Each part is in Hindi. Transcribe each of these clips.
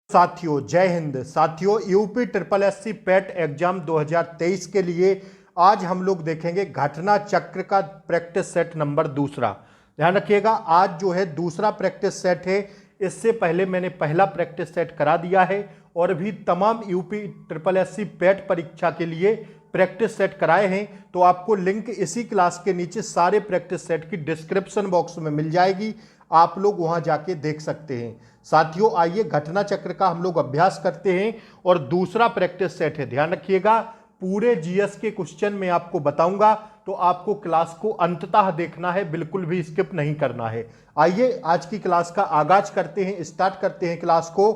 साथियों जय हिंद। साथियों यूपी ट्रिपल एससी पेट एग्जाम 2023 के लिए आज हम लोग देखेंगे घटना चक्र का प्रैक्टिस सेट नंबर दूसरा। ध्यान रखिएगा, आज जो है दूसरा प्रैक्टिस सेट है। इससे पहले मैंने पहला प्रैक्टिस सेट करा दिया है और भी तमाम यूपी ट्रिपल एससी पेट परीक्षा के लिए प्रैक्टिस सेट कराए हैं। तो आपको लिंक इसी क्लास के नीचे सारे प्रैक्टिस सेट की डिस्क्रिप्शन बॉक्स में मिल जाएगी, आप लोग वहां जाके देख सकते हैं। साथियों आइए घटना चक्र का हम लोग अभ्यास करते हैं और दूसरा प्रैक्टिस सेट है। ध्यान रखिएगा, पूरे जीएस के क्वेश्चन में आपको बताऊंगा, तो आपको क्लास को अंततः देखना है, बिल्कुल भी स्किप नहीं करना है। आइए आज की क्लास का आगाज करते हैं, स्टार्ट करते हैं क्लास को।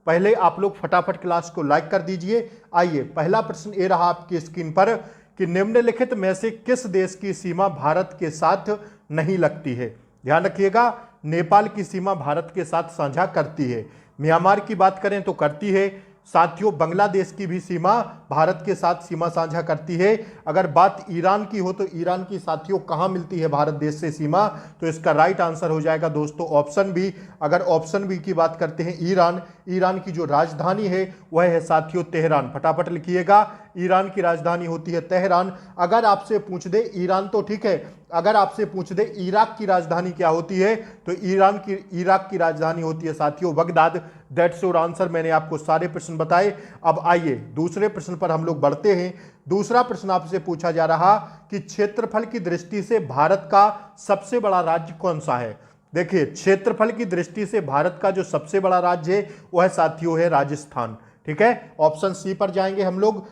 पहले आप लोग फटाफट क्लास को लाइक कर दीजिए। आइए पहला प्रश्न ये रहा आपकी स्क्रीन पर कि निम्नलिखित में से किस देश की सीमा भारत के साथ नहीं लगती है। ध्यान रखिएगा, नेपाल की सीमा भारत के साथ साझा करती है। म्यांमार की बात करें तो करती है। साथियों बांग्लादेश की भी सीमा भारत के साथ सीमा साझा करती है। अगर बात ईरान की हो तो ईरान की साथियों कहां मिलती है भारत देश से सीमा, तो इसका राइट आंसर हो जाएगा दोस्तों ऑप्शन बी। अगर ऑप्शन बी की बात करते हैं ईरान, ईरान की जो राजधानी है वह है साथियों तेहरान। फटाफट लिखिएगा, ईरान की राजधानी होती है तेहरान। अगर आपसे पूछ दे ईरान तो ठीक है, अगर आपसे पूछ दे इराक की राजधानी क्या होती है, तो इराक की राजधानी होती है साथियों बगदाद। That's your answer. मैंने आपको सारे प्रश्न बताए। अब आइए दूसरे प्रश्न पर हम लोग बढ़ते हैं। दूसरा प्रश्न आपसे पूछा जा रहा कि क्षेत्रफल की दृष्टि से भारत का सबसे बड़ा राज्य कौन सा है। देखिए क्षेत्रफल की दृष्टि से भारत का जो सबसे बड़ा राज्य है वह साथियों है राजस्थान। ठीक है, ऑप्शन सी पर जाएंगे हम लोग।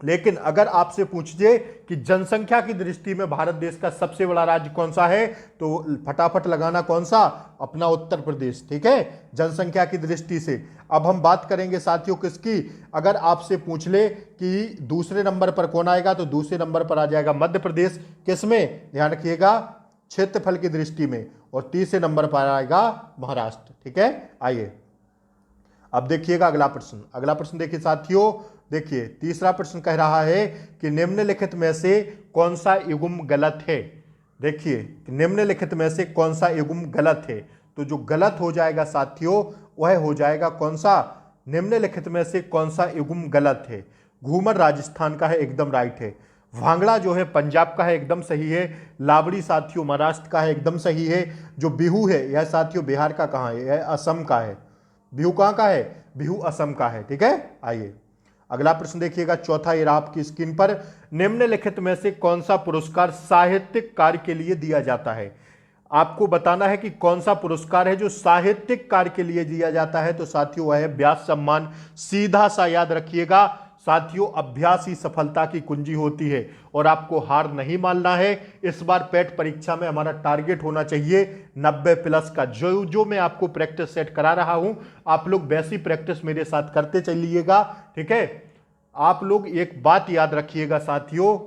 लेकिन अगर आपसे पूछिए कि जनसंख्या की दृष्टि में भारत देश का सबसे बड़ा राज्य कौन सा है, तो फटाफट लगाना कौन सा, अपना उत्तर प्रदेश। ठीक है, जनसंख्या की दृष्टि से। अब हम बात करेंगे साथियों किसकी, अगर आपसे पूछ ले कि दूसरे नंबर पर कौन आएगा, तो दूसरे नंबर पर आ जाएगा मध्य प्रदेश। किसमें, ध्यान रखिएगा, क्षेत्रफल की दृष्टि में। और तीसरे नंबर पर आएगा महाराष्ट्र। ठीक है, आइए अब देखिएगा अगला प्रश्न। अगला प्रश्न देखिए साथियों, देखिए तीसरा प्रश्न कह रहा है कि निम्नलिखित में से कौन सा युग्म गलत है। देखिए निम्नलिखित में से कौन सा युग्म गलत है, तो जो गलत हो जाएगा साथियों वह हो जाएगा कौन सा, निम्नलिखित में से कौन सा युग्म गलत है। घूमर राजस्थान का है, एकदम राइट है। भांगड़ा जो है पंजाब का है, एकदम सही है। लावड़ी साथियों महाराष्ट्र का है, एकदम सही है। जो बिहू है यह साथियों बिहार का कहाँ है, यह असम का है। बिहू कहाँ का है, बिहू असम का है। ठीक है, आइए अगला प्रश्न देखिएगा, चौथा ये रहा आपकी स्क्रीन पर। निम्नलिखित में से कौन सा पुरस्कार साहित्यिक कार्य के लिए दिया जाता है। आपको बताना है कि कौन सा पुरस्कार है जो साहित्यिक कार्य के लिए दिया जाता है, तो साथियों वह है व्यास सम्मान। सीधा सा याद रखिएगा साथियों, अभ्यास ही सफलता की कुंजी होती है और आपको हार नहीं मानना है। इस बार पेट परीक्षा में हमारा टारगेट होना चाहिए 90+ का। जो मैं आपको प्रैक्टिस सेट करा रहा हूं, आप लोग वैसी प्रैक्टिस मेरे साथ करते चलिएगा। ठीक है, आप लोग एक बात याद रखिएगा साथियों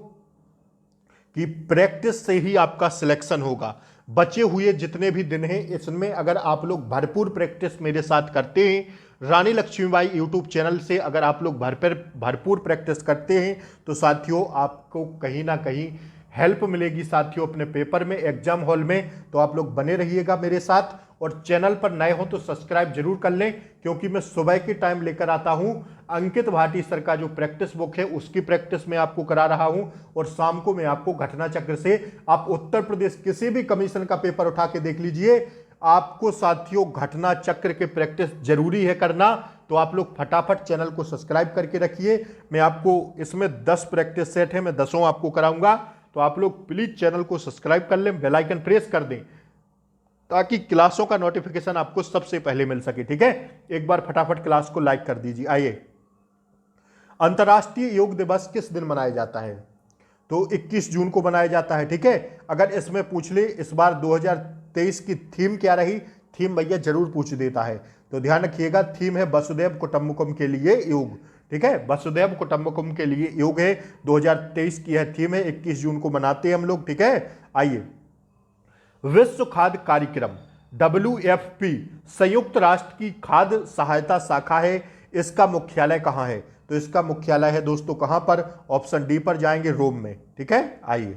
कि प्रैक्टिस से ही आपका सिलेक्शन होगा। बचे हुए जितने भी दिन हैं इसमें अगर आप लोग भरपूर प्रैक्टिस मेरे साथ करते हैं, रानी लक्ष्मीबाई यूट्यूब चैनल से अगर आप लोग भरपूर प्रैक्टिस करते हैं, तो साथियों आपको कहीं ना कहीं हेल्प मिलेगी साथियों अपने पेपर में, एग्जाम हॉल में। तो आप लोग बने रहिएगा मेरे साथ, और चैनल पर नए हो तो सब्सक्राइब जरूर कर लें, क्योंकि मैं सुबह के टाइम लेकर आता हूं अंकित भाटी सर का जो प्रैक्टिस बुक है उसकी प्रैक्टिस में आपको करा रहा हूं, और शाम को मैं आपको घटना चक्र से, आप उत्तर प्रदेश किसी भी कमीशन का पेपर उठा के देख लीजिए, आपको साथियों घटना चक्र के प्रैक्टिस जरूरी है करना। तो आप लोग फटाफट चैनल को सब्सक्राइब करके रखिए। मैं आपको इसमें 10 प्रैक्टिस सेट है, मैं 10 आपको कराऊंगा, तो आप लोग प्लीज चैनल को सब्सक्राइब कर लें, बेल आइकन प्रेस कर दें, ताकि क्लासों का नोटिफिकेशन आपको सबसे पहले मिल सके। ठीक है, एक बार फटाफट क्लास को लाइक कर दीजिए। आइए, अंतर्राष्ट्रीय योग दिवस किस दिन मनाया जाता है, तो 21 जून को मनाया जाता है। ठीक है, अगर इसमें पूछ ले इस बार 2023 की थीम क्या रही, थीम भैया जरूर पूछ देता है, तो ध्यान रखिएगा थीम है वसुधैव कुटुंबकम के लिए योग। ठीक है, वसुधैव कुटुंबकम के लिए योग है, 2023 की यह थीम है, 21 जून को मनाते हैं हम लोग। ठीक है, आइए विश्व खाद्य कार्यक्रम WFP संयुक्त राष्ट्र की खाद्य सहायता शाखा है, इसका मुख्यालय कहां है, तो इसका मुख्यालय है दोस्तों कहां पर, ऑप्शन डी पर जाएंगे, रोम में। ठीक है, आइए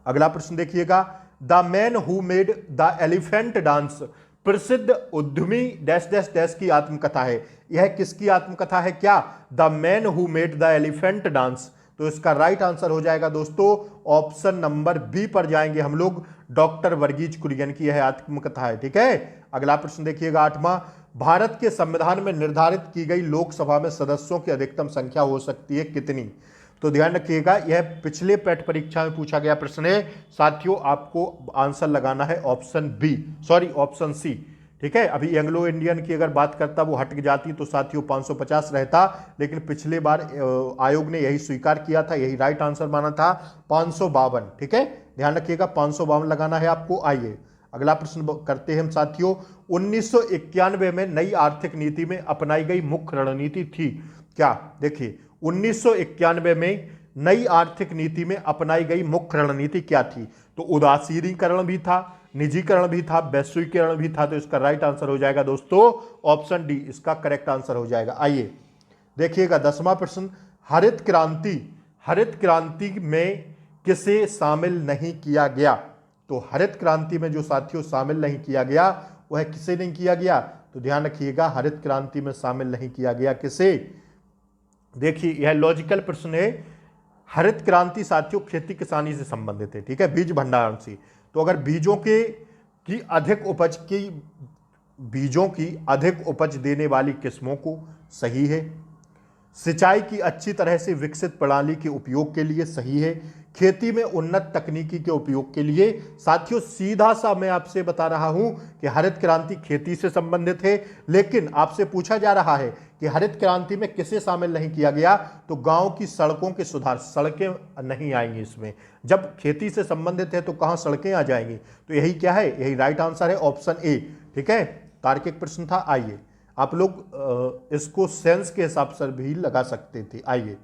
अगला प्रश्न देखिएगा, the man who made the elephant dance प्रसिद्ध उद्यमी डैश डैश डैश की आत्मकथा है। यह किसकी आत्मकथा है? क्या? The man who made the elephant dance. तो इसका राइट आंसर हो जाएगा दोस्तों ऑप्शन नंबर बी पर जाएंगे हम लोग, डॉक्टर वर्गीज कुरियन की यह आत्मकथा है। ठीक है, अगला प्रश्न देखिएगा 8वां, भारत के संविधान में निर्धारित की गई लोकसभा में सदस्यों की अधिकतम संख्या हो सकती है कितनी? तो ध्यान रखिएगा, यह पिछले पेट परीक्षा में पूछा गया प्रश्न है साथियों, आपको आंसर लगाना है option B, sorry option C. ठीक है, अभी एंग्लो इंडियन की अगर बात करता वो हट जाती तो साथियों 550 रहता, लेकिन पिछले बार आयोग ने यही स्वीकार किया था, यही राइट आंसर माना था 552। ठीक है, ध्यान रखिएगा 552 लगाना है आपको। आइए अगला प्रश्न करते हैं हम साथियों, 1991 में नई आर्थिक नीति में अपनाई गई मुख्य रणनीति थी क्या? देखिए 1991 में नई आर्थिक नीति में अपनाई गई मुख्य रणनीति क्या थी? तो उदासीनीकरण भी था, निजीकरण भी था, वैश्वीकरण भी था। तो इसका राइट आंसर हो जाएगा दोस्तों ऑप्शन डी, इसका करेक्ट आंसर हो जाएगा। आइए देखिएगा 10वां प्रश्न, हरित क्रांति में किसे शामिल नहीं किया गया? तो हरित क्रांति में जो साथियों शामिल नहीं किया गया वह किसे नहीं किया गया? तो ध्यान रखिएगा हरित क्रांति में शामिल नहीं किया गया किसे? देखिए यह लॉजिकल प्रश्न है। हरित क्रांति साथियों खेती किसानी से संबंधित है। ठीक है, बीज भंडारण से। तो अगर बीजों की अधिक उपज देने वाली किस्मों को सही है, सिंचाई की अच्छी तरह से विकसित प्रणाली के उपयोग के लिए सही है, खेती में उन्नत तकनीकी के उपयोग के लिए। साथियों सीधा सा मैं आपसे बता रहा हूं कि हरित क्रांति खेती से संबंधित है, लेकिन आपसे पूछा जा रहा है कि हरित क्रांति में किसे शामिल नहीं किया गया? तो गांव की सड़कों के सुधार, सड़कें नहीं आएंगी इसमें। जब खेती से संबंधित है तो कहां सड़कें आ जाएंगी? तो यही क्या है, यही राइट आंसर है ऑप्शन ए। ठीक है, तार्किक प्रश्न था। आइए आप लोग इसको सेंस के हिसाब से भी लगा सकते थे। आइए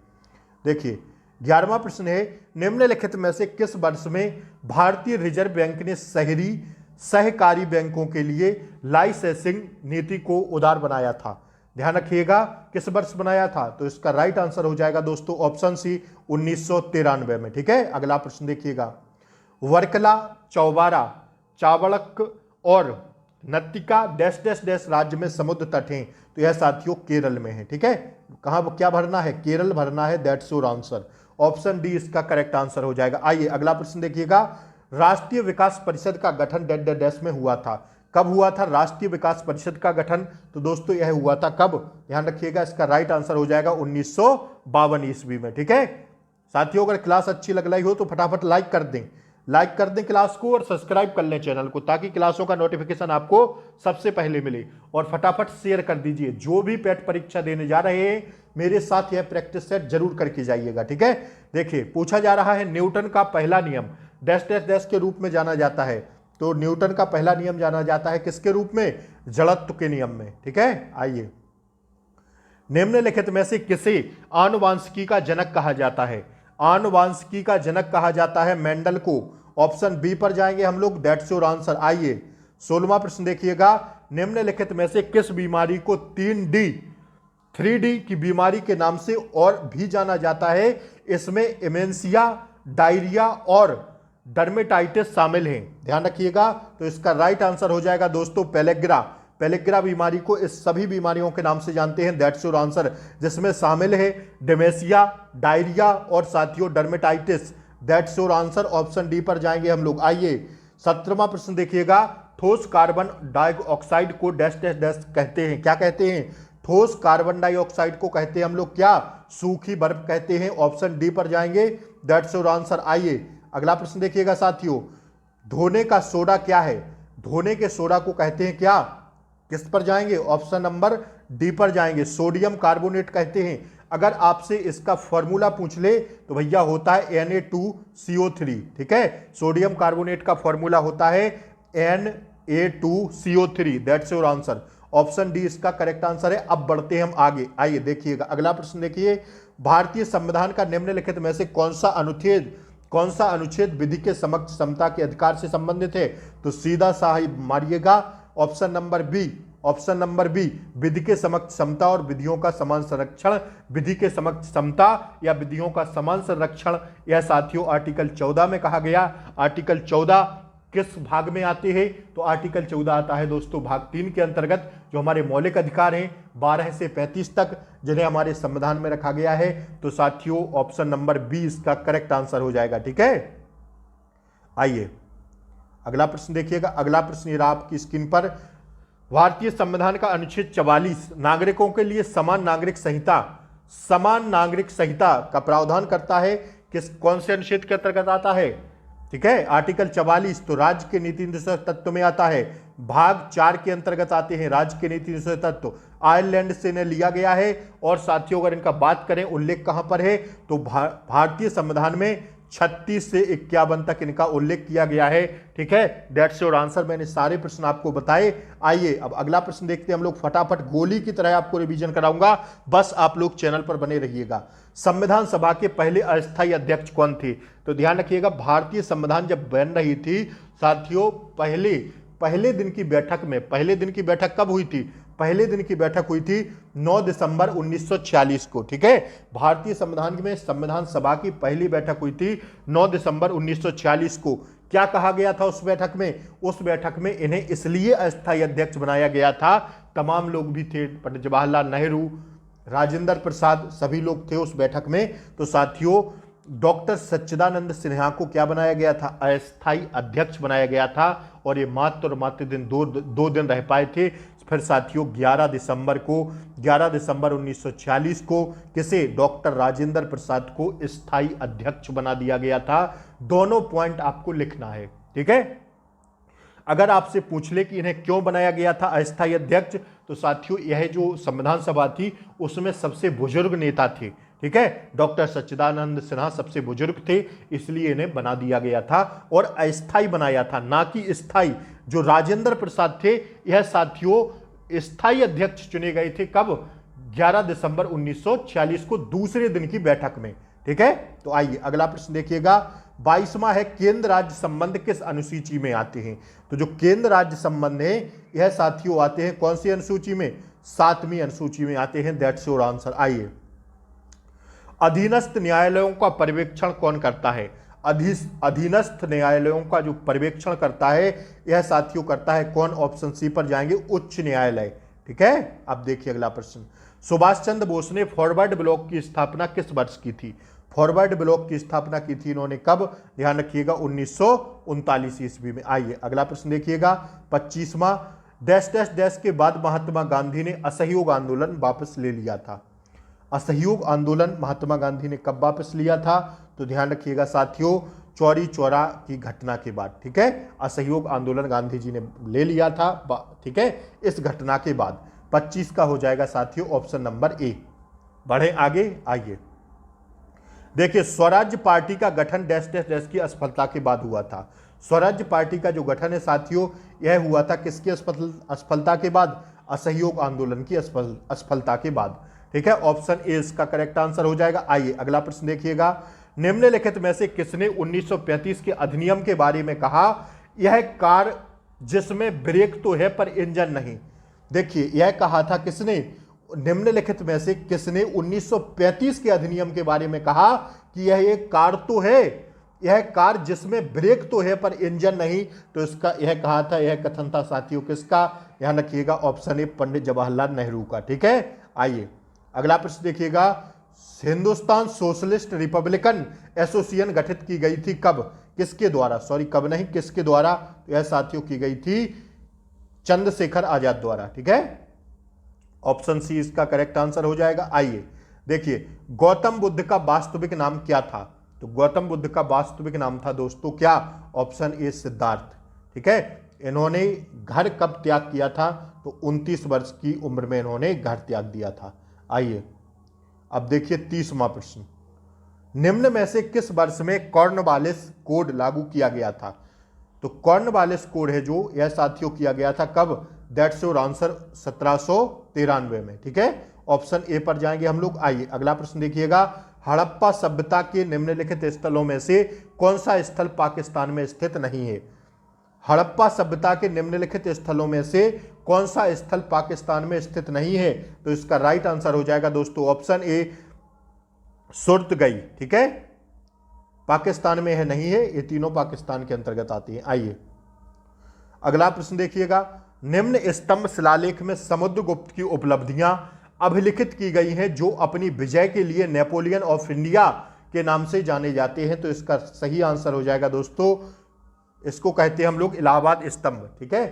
देखिए 11वां प्रश्न है, निम्नलिखित में से किस वर्ष में भारतीय रिजर्व बैंक ने शहरी सहकारी बैंकों के लिए लाइसेंसिंग नीति को उदार बनाया था? ध्यान रखिएगा किस वर्ष बनाया था? तो इसका राइट आंसर हो जाएगा दोस्तों ऑप्शन सी 1993 में। ठीक है, अगला प्रश्न देखिएगा, वर्कला, चौबारा, चावड़क और नत्तिका डैश डैश डैश राज्य में समुद्र तट हैं। तो यह साथियों केरल में है। ठीक है, कहां क्या भरना है? केरल भरना है, that's your answer. Option D इसका करेक्ट आंसर हो जाएगा। आइए अगला प्रश्न देखिएगा, राष्ट्रीय विकास परिषद का गठन डैश डैश डैश में हुआ था? कब हुआ था राष्ट्रीय विकास परिषद का गठन? तो दोस्तों यह हुआ था कब? ध्यान रखिएगा इसका राइट आंसर हो जाएगा 1952 ईस्वी में। ठीक है साथियों, अगर क्लास अच्छी लग रही हो तो फटाफट लाइक कर दें क्लास को और सब्सक्राइब कर लें चैनल को, ताकि क्लासों का नोटिफिकेशन आपको सबसे पहले मिले। और फटाफट शेयर कर दीजिए। जो भी पेट परीक्षा देने जा रहे हैं मेरे साथ यह प्रैक्टिस सेट जरूर करके जाइएगा। ठीक है, देखिए पूछा जा रहा है न्यूटन का पहला नियम डैश डैश डैश के रूप में जाना जाता है। तो न्यूटन का पहला नियम जाना जाता है किसके रूप में? जड़त्व के नियम में। ठीक है, आइए निम्नलिखित में से किसे आनुवांशिकी का जनक कहा जाता है? आनुवांशिकी का जनक कहा जाता है मेंडल को। ऑप्शन बी पर जाएंगे हम लोग, दैट्स योर आंसर। आइए 16वां प्रश्न देखिएगा, निम्नलिखित में से किस बीमारी को 3D की बीमारी के नाम से और भी जाना जाता है? इसमें इमेंसिया, डायरिया और डर्मेटाइटिस शामिल हैं। ध्यान रखिएगा, तो इसका राइट आंसर हो जाएगा दोस्तों पेलेग्रा बीमारी को इस सभी बीमारियों के नाम से जानते हैं, दैट्स योर आंसर, जिसमें शामिल है डिमेंशिया, डायरिया और साथियों dermatitis, that's your answer. Option D पर जाएंगे हम लोग। आइए 17वां प्रश्न देखिएगा, ठोस कार्बन डाइऑक्साइड को डैश डैश डैश कहते हैं? क्या कहते हैं? ठोस कार्बन डाइऑक्साइड को कहते हैं हम लोग क्या? सूखी बर्फ कहते हैं। ऑप्शन डी पर जाएंगे, दैट्स योर आंसर। आइए अगला प्रश्न देखिएगा साथियों, धोने का सोडा क्या है? धोने के सोडा को कहते हैं क्या? किस पर जाएंगे? ऑप्शन नंबर डी पर जाएंगे, सोडियम कार्बोनेट कहते हैं। अगर आपसे इसका फॉर्मूला पूछ ले तो भैया होता है Na2CO3। ठीक है, सोडियम कार्बोनेट का फॉर्मूला होता है Na2CO3, that's your answer. Option D इसका करेक्ट आंसर है। अब बढ़ते हैं हम आगे। आइए देखिएगा अगला प्रश्न देखिए, भारतीय संविधान का निम्नलिखित में से कौन सा अनुच्छेद विधि के समक्ष समता के अधिकार से संबंधित है? तो सीधा सा ही मारिएगा ऑप्शन नंबर बी, विधि के समक्ष समता और विधियों का समान संरक्षण। विधि के समक्ष समता या विधियों का समान संरक्षण, यह साथियों आर्टिकल 14 में कहा गया। आर्टिकल 14 किस भाग में आते हैं? तो आर्टिकल 14 आता है दोस्तों भाग 3 के अंतर्गत, जो हमारे मौलिक अधिकार हैं 12 से 35 तक, जिन्हें हमारे संविधान में रखा गया है। तो साथियों ऑप्शन नंबर 20 का करेक्ट आंसर हो जाएगा। ठीक है, आइए अगला प्रश्न देखिएगा। अगला प्रश्न ये रहा आपकी स्क्रीन पर। भारतीय संविधान का अनुच्छेद 44 नागरिकों के लिए समान नागरिक संहिता का प्रावधान करता है। कौन से अनुच्छेद के अंतर्गत आता है? ठीक है, आर्टिकल 44 तो राज्य के नीति निर्देशक तत्व में आता है। भाग 4 के अंतर्गत आते हैं राज्य के नीति निर्देशक तत्व, आयरलैंड से इन्हें लिया गया है। और साथियों अगर इनका बात करें उल्लेख कहां पर है, तो भारतीय संविधान में 36 से 51 तक इनका उल्लेख किया गया है। ठीक है, दैट्स योर आंसर। मैंने सारे प्रश्न आपको बताए। आइए अब अगला प्रश्न देखते हैं हम लोग। फटाफट गोली की तरह आपको रिवीजन कराऊंगा, बस आप लोग चैनल पर बने रहिएगा। संविधान सभा के पहले अस्थायी अध्यक्ष कौन थे? तो ध्यान रखिएगा, भारतीय संविधान जब बन रही थी साथियों, पहले दिन की बैठक कब हुई थी? पहले दिन की बैठक हुई थी 9 दिसंबर 1946 को। ठीक है, भारतीय संविधान में संविधान सभा की पहली बैठक हुई थी 9 दिसंबर 1946 को। क्या कहा गया था उस बैठक में? उस बैठक में इन्हें इसलिए अस्थायी अध्यक्ष बनाया गया था, तमाम लोग भी थे, पंडित जवाहरलाल नेहरू, राजेंद्र प्रसाद, सभी लोग थे उस बैठक में। तो साथियों डॉक्टर सच्चिदानंद सिन्हा को क्या बनाया गया था? अस्थायी अध्यक्ष बनाया गया था। और ये मात्र दो दिन रह पाए थे। फिर साथियों 11 दिसंबर 1946 को किसे? डॉक्टर राजेंद्र प्रसाद को स्थायी अध्यक्ष बना दिया गया था। दोनों पॉइंट आपको लिखना है। ठीक है, अगर आपसे पूछ ले कि इन्हें क्यों बनाया गया था अस्थायी अध्यक्ष, तो साथियों यह जो संविधान सभा थी उसमें सबसे बुजुर्ग नेता थे। ठीक है, डॉक्टर सच्चिदानंद सिन्हा सबसे बुजुर्ग थे, इसलिए इन्हें बना दिया गया था और अस्थायी बनाया था, ना कि स्थायी। जो राजेंद्र प्रसाद थे यह साथियों स्थायी अध्यक्ष चुने गए थे। कब? 11 दिसंबर 1946 को दूसरे दिन की बैठक में। ठीक है, तो आइए अगला प्रश्न देखिएगा। 22वां है केंद्र राज्य संबंध किस अनुसूची में आते हैं? तो जो केंद्र राज्य संबंध है यह साथियों आते हैं कौन सी अनुसूची में? 7वीं अनुसूची में आते हैं। That's your answer. आइए, अधीनस्थ न्यायालयों का पर्यवेक्षण कौन करता है? अधीनस्थ न्यायालयों का जो पर्यवेक्षण करता है यह साथियों करता है कौन? ऑप्शन सी पर जाएंगे, उच्च न्यायालय। ठीक है, अब देखिए अगला प्रश्न। सुभाष चंद्र बोस ने फॉरवर्ड ब्लॉक की स्थापना किस वर्ष की थी? फॉरवर्ड ब्लॉक की स्थापना की थी इन्होंने कब? ध्यान रखिएगा 1939 ईस्वी में। आइए अगला प्रश्न देखिएगा। 25वां, डैश डैश डैश के बाद महात्मा गांधी ने असहयोग आंदोलन वापस ले लिया था। असहयोग आंदोलन महात्मा गांधी ने कब वापस लिया था? तो ध्यान रखिएगा साथियों चौरी चौरा की घटना के बाद। ठीक है, असहयोग आंदोलन गांधी जी ने ले लिया था। ठीक है, इस घटना के बाद। 25 का हो जाएगा साथियों ऑप्शन नंबर ए। बढ़े आगे। आइए देखिए, स्वराज्य पार्टी का गठन डैश डैश डैश की असफलता के बाद हुआ था। स्वराज्य पार्टी का जो गठन है साथियों यह हुआ था किसकी असफलता के बाद? असहयोग आंदोलन की असफलता के बाद। ठीक है, ऑप्शन ए इसका करेक्ट आंसर हो जाएगा। आइए अगला प्रश्न देखिएगा। निम्नलिखित में से किसने 1935 के अधिनियम के बारे में कहा यह कार जिसमें ब्रेक तो है पर इंजन नहीं? देखिए यह कहा था किसने? निम्नलिखित में से किसने 1935 के अधिनियम के बारे में कहा कि यह एक कार तो है, यह कार जिसमें ब्रेक तो है पर इंजन नहीं? तो इसका यह कहा था, यह कथन था साथियों किसका? ध्यान रखिएगा ऑप्शन ए पंडित जवाहरलाल नेहरू का। ठीक है, आइए अगला प्रश्न देखिएगा। हिंदुस्तान सोशलिस्ट रिपब्लिकन एसोसिएशन गठित की गई थी कब? किसके द्वारा? सॉरी कब नहीं, किसके द्वारा? तो यह साथियों की गई थी चंद्रशेखर आजाद द्वारा। ठीक है, ऑप्शन सी इसका करेक्ट आंसर हो जाएगा। आइए देखिए, गौतम बुद्ध का वास्तविक नाम क्या था? तो गौतम बुद्ध का वास्तविक नाम था दोस्तों क्या? Option A Siddharth. ठीक है, इन्होंने घर कब त्याग किया था? तो 29 वर्ष की उम्र में इन्होंने घर त्याग दिया था। आइए अब देखिए 30वां प्रश्न। निम्न में से किस वर्ष में कॉर्नवालिस कोड लागू किया गया था? तो कॉर्नवालिस कोड है जो यह साथियों किया गया था कब? दैट्स योर आंसर 1793 में। ठीक है, ऑप्शन ए पर जाएंगे हम लोग। आइए अगला प्रश्न देखिएगा। हड़प्पा सभ्यता के निम्नलिखित स्थलों में से कौन सा स्थल पाकिस्तान में स्थित नहीं है? हड़प्पा सभ्यता के निम्नलिखित स्थलों में से कौन सा स्थल पाकिस्तान में स्थित नहीं है? तो इसका राइट आंसर हो जाएगा दोस्तों ऑप्शन ए सुरतगई। ठीक है, पाकिस्तान में है नहीं है, ये तीनों पाकिस्तान के अंतर्गत आती है। आइए अगला प्रश्न देखिएगा, निम्न स्तंभ शिलालेख में समुद्रगुप्त की उपलब्धियां अभिलिखित की गई हैं जो अपनी विजय के लिए नेपोलियन ऑफ इंडिया के नाम से जाने जाते हैं। तो इसका सही आंसर हो जाएगा दोस्तों, इसको कहते हैं हम लोग इलाहाबाद स्तंभ। ठीक है,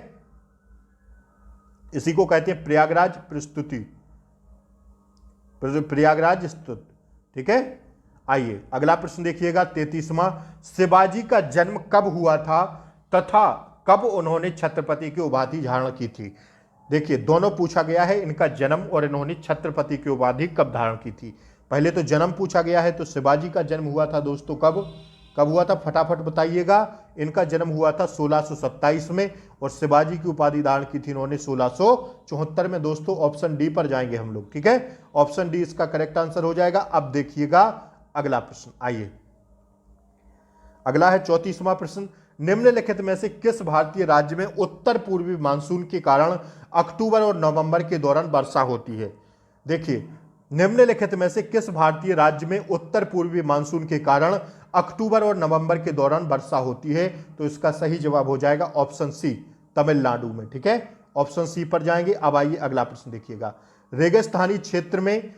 इसी को कहते हैं प्रयागराज प्रस्तुति, प्रयागराज स्तुति। ठीक है, आइए अगला प्रश्न देखिएगा 33वां, शिवाजी का जन्म कब हुआ था तथा कब उन्होंने छत्रपति की उपाधि धारण की थी। देखिए दोनों पूछा गया है, इनका जन्म और इन्होंने छत्रपति की उपाधि कब धारण की थी। पहले तो जन्म पूछा गया है, तो शिवाजी का जन्म हुआ था दोस्तों कब हुआ था, फटाफट बताइएगा। इनका जन्म हुआ था 1627 में और शिवाजी की उपाधि धारण की थी इन्होंने 1674 में। दोस्तों ऑप्शन डी पर जाएंगे हम लोग। ठीक है, ऑप्शन डी इसका करेक्ट आंसर हो जाएगा। अब देखिएगा अगला प्रश्न, आइए अगला है 34वां प्रश्न, निम्नलिखित में से किस भारतीय राज्य में उत्तर पूर्वी मानसून के कारण अक्टूबर और नवंबर के दौरान वर्षा होती है। देखिए निम्नलिखित में से किस भारतीय राज्य में उत्तर पूर्वी मानसून के कारण अक्टूबर और नवंबर के दौरान वर्षा होती है। तो इसका सही जवाब हो जाएगा ऑप्शन सी, तमिलनाडु में। ठीक है, ऑप्शन सी पर जाएंगे। अब आइए अगला प्रश्न देखिएगा, रेगिस्तानी क्षेत्र में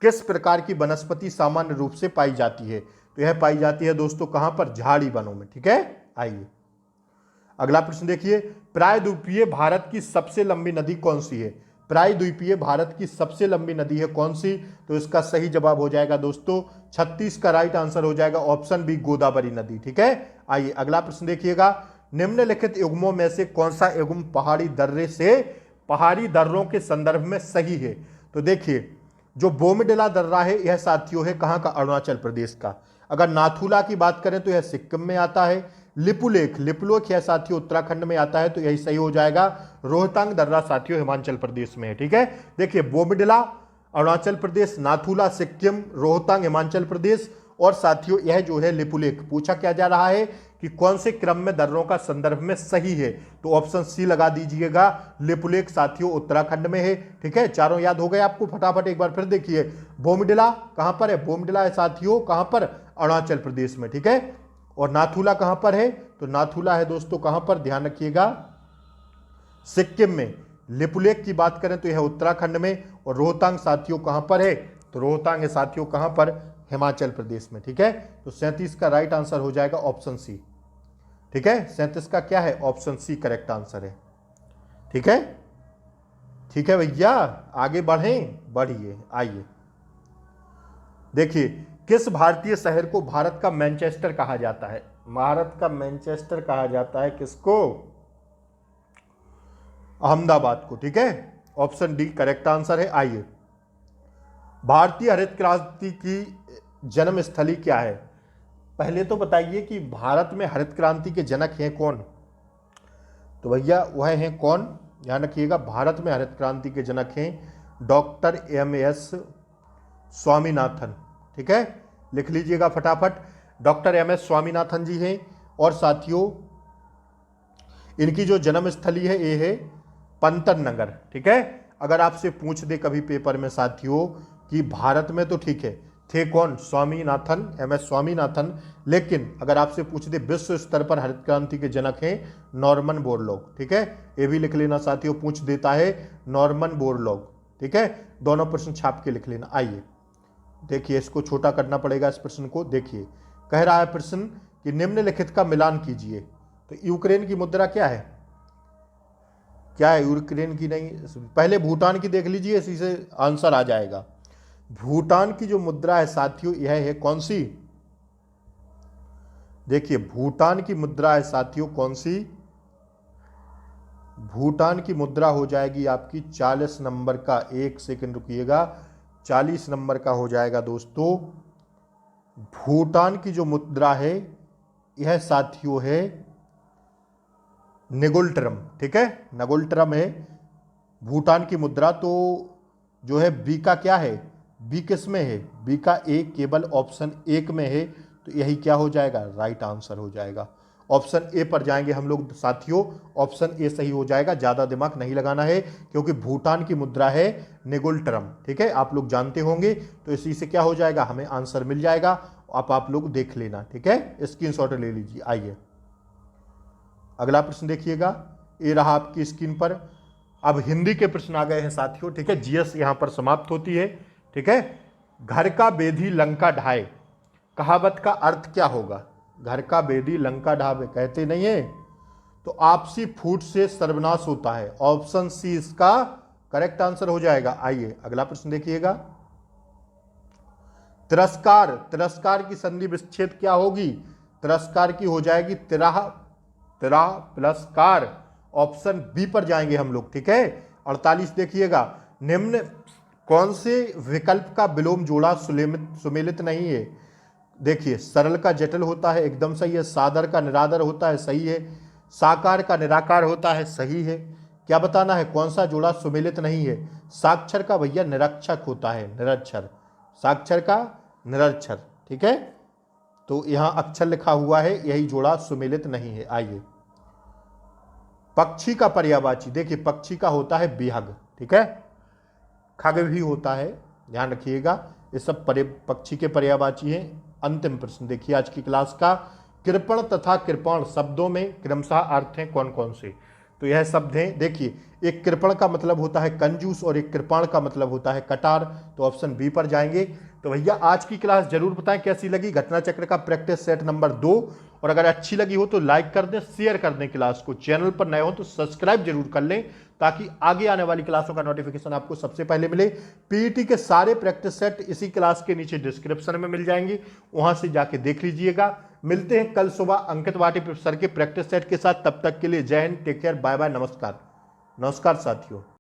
किस प्रकार की वनस्पति सामान्य रूप से पाई जाती है। तो यह पाई जाती है दोस्तों कहां पर, झाड़ी वनों में। ठीक है, आइए अगला प्रश्न देखिए, प्रायद्वीपीय भारत की सबसे लंबी नदी कौन सी है। प्रायद्वीपीय भारत की सबसे लंबी नदी है कौन सी। तो इसका सही जवाब हो जाएगा दोस्तों 36 का राइट आंसर हो जाएगा ऑप्शन बी, गोदावरी नदी। ठीक है, आइए अगला प्रश्न देखिएगा, निम्नलिखित युग्मों में से कौन सा युग्म पहाड़ी दर्रे से पहाड़ी दर्रों के संदर्भ में सही है। तो देखिए जो बोमडिला दर्रा है यह साथियों है कहां का, अरुणाचल प्रदेश का। अगर नाथुला की बात करें तो यह सिक्किम में आता है। लिपुलेख यह साथियों उत्तराखंड में आता है, तो यही सही हो जाएगा। रोहतांग दर्रा साथियों हिमाचल प्रदेश में है। ठीक है, देखिए बोमडिला अरुणाचल प्रदेश, नाथुला सिक्किम, रोहतांग हिमाचल प्रदेश और साथियों यह जो है लिपुलेख। पूछा क्या जा रहा है कि कौन से क्रम में दर्रों का संदर्भ में सही है। तो ऑप्शन सी लगा दीजिएगा, लिपुलेख साथियों उत्तराखंड में है। ठीक है, चारों याद हो गए आपको, फटाफट एक बार फिर देखिए, बोमडिला कहां पर है, बोमडिला है साथियों कहां पर, अरुणाचल प्रदेश में। ठीक है, और नाथुला कहां पर है, तो नाथुला है दोस्तों कहां पर, ध्यान रखिएगा सिक्किम में। लिपुलेख की बात करें तो यह उत्तराखंड में, और रोहतांग साथियों कहां पर है, तो रोहतांग है साथियों कहां पर, हिमाचल प्रदेश में। ठीक है, तो 37 का राइट आंसर हो जाएगा ऑप्शन सी। ठीक है, 37 का क्या है, ऑप्शन सी करेक्ट आंसर है। ठीक है, ठीक है भैया, आगे बढ़िए। आइए देखिए, किस भारतीय शहर को भारत का मैनचेस्टर कहा जाता है। भारत का मैनचेस्टर कहा जाता है किसको, अहमदाबाद को। ठीक है, ऑप्शन डी करेक्ट आंसर है। आइए, भारतीय हरित क्रांति की जन्म स्थली क्या है। पहले तो बताइए कि भारत में हरित क्रांति के जनक हैं कौन। तो भैया वह हैं कौन, ध्यान रखिएगा, भारत में हरित क्रांति के जनक हैं डॉक्टर एम.एस. स्वामीनाथन। ठीक है, लिख लीजिएगा फटाफट, डॉक्टर एम.एस. स्वामीनाथन जी हैं। और साथियों इनकी जो जन्म स्थली है ये है पंतन नगर। ठीक है, अगर आपसे पूछ दे कभी पेपर में साथियों कि भारत में, तो ठीक है थे कौन, स्वामीनाथन, एम.एस. स्वामीनाथन, लेकिन अगर आपसे पूछ दे विश्व स्तर पर हरित क्रांति के जनक हैं नॉर्मन बोरलॉग। ठीक है, ये भी लिख लेना साथियों, पूछ देता है नॉर्मन बोरलॉग। ठीक है, दोनों प्रश्न छाप के लिख लेना। आइए देखिए, इसको छोटा करना पड़ेगा इस प्रश्न को। देखिए कह रहा है प्रश्न कि निम्नलिखित का मिलान कीजिए। तो यूक्रेन की मुद्रा क्या है, क्या है यूक्रेन की, नहीं पहले भूटान की देख लीजिए, इसी से आंसर आ जाएगा। भूटान की जो मुद्रा है साथियों यह है कौन सी, देखिए भूटान की मुद्रा है साथियों कौन सी, भूटान की मुद्रा हो जाएगी आपकी 40 नंबर का, एक सेकंड रुकिएगा, 40 नंबर का हो जाएगा दोस्तों। भूटान की जो मुद्रा है यह साथियों है नेगोल्ट्रम। ठीक है, नेगोल्ट्रम है भूटान की मुद्रा। तो जो है बी का क्या है, बी किस में है, बी का ए केवल ऑप्शन एक में है, तो यही क्या हो जाएगा, राइट आंसर हो जाएगा। ऑप्शन ए पर जाएंगे हम लोग साथियों, ऑप्शन ए सही हो जाएगा, ज़्यादा दिमाग नहीं लगाना है क्योंकि भूटान की मुद्रा है नेगोल्ट्रम। ठीक है, आप लोग जानते होंगे, तो इसी से क्या हो जाएगा, हमें आंसर मिल जाएगा। आप लोग देख लेना। ठीक है, स्क्रीनशॉट ले लीजिए। आइए अगला प्रश्न देखिएगा, ये रहा आपकी स्क्रीन पर। अब हिंदी के प्रश्न आ गए हैं साथियों, ठीक है। जीएस यहां पर समाप्त होती है, ठीक है। घर का बेदी लंका ढाए, कहावत का अर्थ क्या होगा? घर का बेदी लंका ढाए कहते नहीं है, तो आपसी फूट से सर्वनाश होता है। ऑप्शन सी इसका करेक्ट आंसर हो जाएगा। आइए अगला प्रश्न देखिएगा। तिरस्कार, तिरस्कार की संधि विच्छेद क्या होगी? तिरस्कार की हो जाएगी तिराह, तिरा प्लस कार। ऑप्शन बी पर जाएंगे हम लोग, ठीक है। 48 देखिएगा। निम्न कौन से विकल्प का विलोम जोड़ा सुमेलित नहीं है? देखिए, सरल का जटिल होता है, एकदम सही है। सादर का निरादर होता है, सही है। साकार का निराकार होता है, सही है। क्या बताना है, कौन सा जोड़ा सुमेलित नहीं है? साक्षर का भैया निरक्षक होता है, निरक्षर। साक्षर का निरक्षर, ठीक है। तो यहां अक्षर लिखा हुआ है, यही जोड़ा सुमेलित नहीं है। आइए, पक्षी का पर्यायवाची, देखिए पक्षी का होता है बिहग, ठीक है। खग भी होता है, ध्यान रखिएगा। ये सब पक्षी के पर्यायवाची हैं। अंतिम प्रश्न देखिए आज की क्लास का। कृपण तथा कृपाण शब्दों में क्रमशः अर्थ हैं कौन कौन से? तो यह शब्द हैं, देखिए, एक कृपण का मतलब होता है कंजूस और एक कृपाण का मतलब होता है कटार। तो ऑप्शन बी पर जाएंगे। तो भैया आज की क्लास जरूर बताएं कैसी लगी, घटना चक्र का प्रैक्टिस सेट नंबर 2। और अगर अच्छी लगी हो तो लाइक कर दें, शेयर कर दें क्लास को। चैनल पर नए हो तो सब्सक्राइब जरूर कर लें, ताकि आगे आने वाली क्लासों का नोटिफिकेशन आपको सबसे पहले मिले। पीईटी के सारे प्रैक्टिस सेट इसी क्लास के नीचे डिस्क्रिप्शन में मिल जाएंगे, वहां से जाके देख लीजिएगा। मिलते हैं कल सुबह अंकित वाटी सर के प्रैक्टिस सेट के साथ। तब तक के लिए जय हिंद, टेक केयर, बाय बाय, नमस्कार। नमस्कार साथियों।